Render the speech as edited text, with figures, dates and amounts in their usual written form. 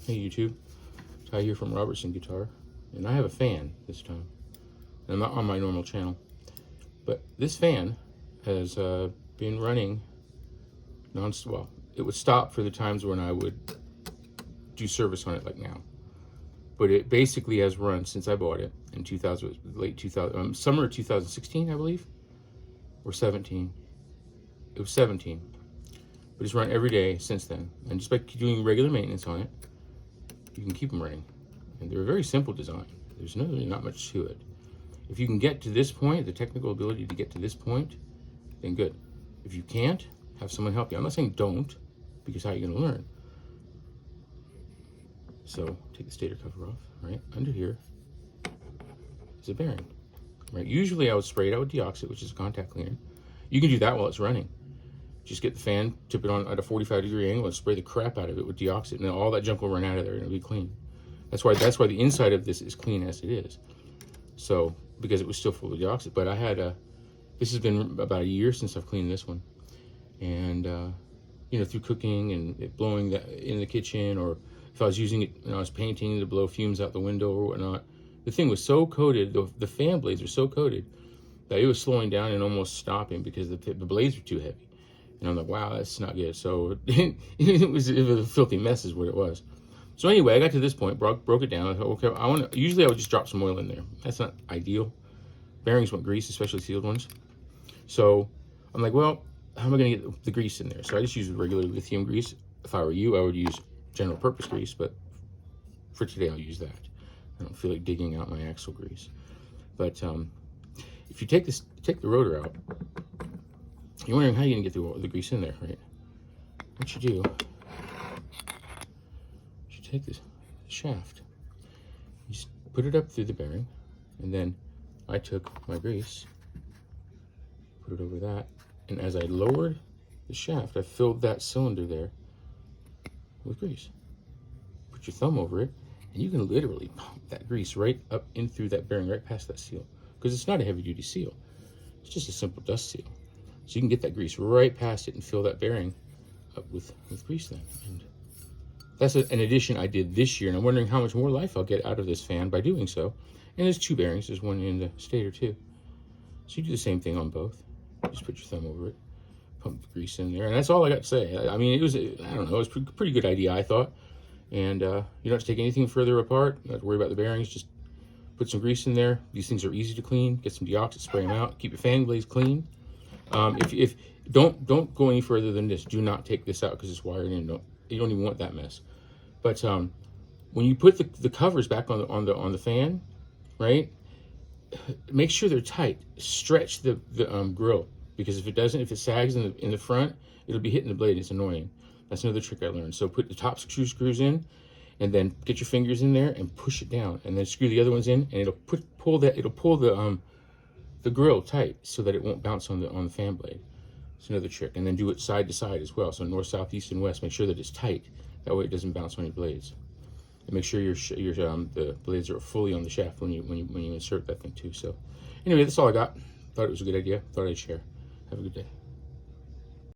Hey YouTube, Ty here from Robertson Guitar, and I have a fan this time. And I'm not on my normal channel, but this fan has been running non-stop. Well, it would stop for the times when I would do service on it, like now. But it basically has run since I bought it in late 2000, summer of 2016, I believe, or 17. It was 17, but it's run every day since then. And just by doing regular maintenance on it, you can keep them running. And they're a very simple design. There's really not much to it. If you can get to this point, the technical ability to get to this point, then good. If you can't, have someone help you. I'm not saying don't, because how are you going to learn? So take the stator cover off, right? Under here is a bearing, right? Usually I would spray it out with Deoxit, which is a contact cleaner. You can do that while it's running. Just get the fan, tip it on at a 45-degree angle, and spray the crap out of it with Deoxit, and then all that junk will run out of there and it'll be clean. That's why the inside of this is clean as it is. So, because it was still full of Deoxit. But I had this has been about a year since I've cleaned this one. And, you know, through cooking and it blowing in the kitchen, or if I was using it when I was painting to blow fumes out the window or whatnot, the thing was so coated, the fan blades were so coated that it was slowing down and almost stopping because the blades were too heavy. And I'm like, wow, that's not good. So it was a filthy mess is what it was. So anyway, I got to this point, broke it down. I thought, okay, usually I would just drop some oil in there. That's not ideal. Bearings want grease, especially sealed ones. So I'm like, well, how am I gonna get the grease in there? So I just use regular lithium grease. If I were you, I would use general purpose grease, but for today I'll use that. I don't feel like digging out my axle grease. But if you take the rotor out, you're wondering how you're gonna get the grease in there, right? What you do, you take this shaft, you just put it up through the bearing, and then I took my grease, put it over that, and as I lowered the shaft, I filled that cylinder there with grease. Put your thumb over it, and you can literally pump that grease right up in through that bearing, right past that seal, because it's not a heavy-duty seal. It's just a simple dust seal. So you can get that grease right past it and fill that bearing up with grease then. And that's an addition I did this year, and I'm wondering how much more life I'll get out of this fan by doing so. And there's two bearings. There's one in the stator too. So you do the same thing on both. Just put your thumb over it, pump the grease in there, and that's all I got to say. I mean, it was, I don't know, it was a pretty good idea, I thought. And you don't have to take anything further apart. You don't have to worry about the bearings. Just put some grease in there. These things are easy to clean. Get some Deoxit, spray them out. Keep your fan blades clean. If don't go any further than this. Do not take this out because it's wired in. You don't even want that mess. But when you put the covers back on the fan, right? Make sure they're tight. Stretch the grill, because if it doesn't, if it sags in the front, it'll be hitting the blade. It's annoying. That's another trick I learned. So put the top screws in, and then get your fingers in there and push it down, and then screw the other ones in, and it'll pull the grill tight so that it won't bounce on the fan blade. It's another trick. And then do it side to side as well. So north, south, east, and west. Make sure that it's tight. That way it doesn't bounce on your blades. And make sure the blades are fully on the shaft when you insert that thing too. So anyway, that's all I got. Thought it was a good idea. Thought I'd share. Have a good day.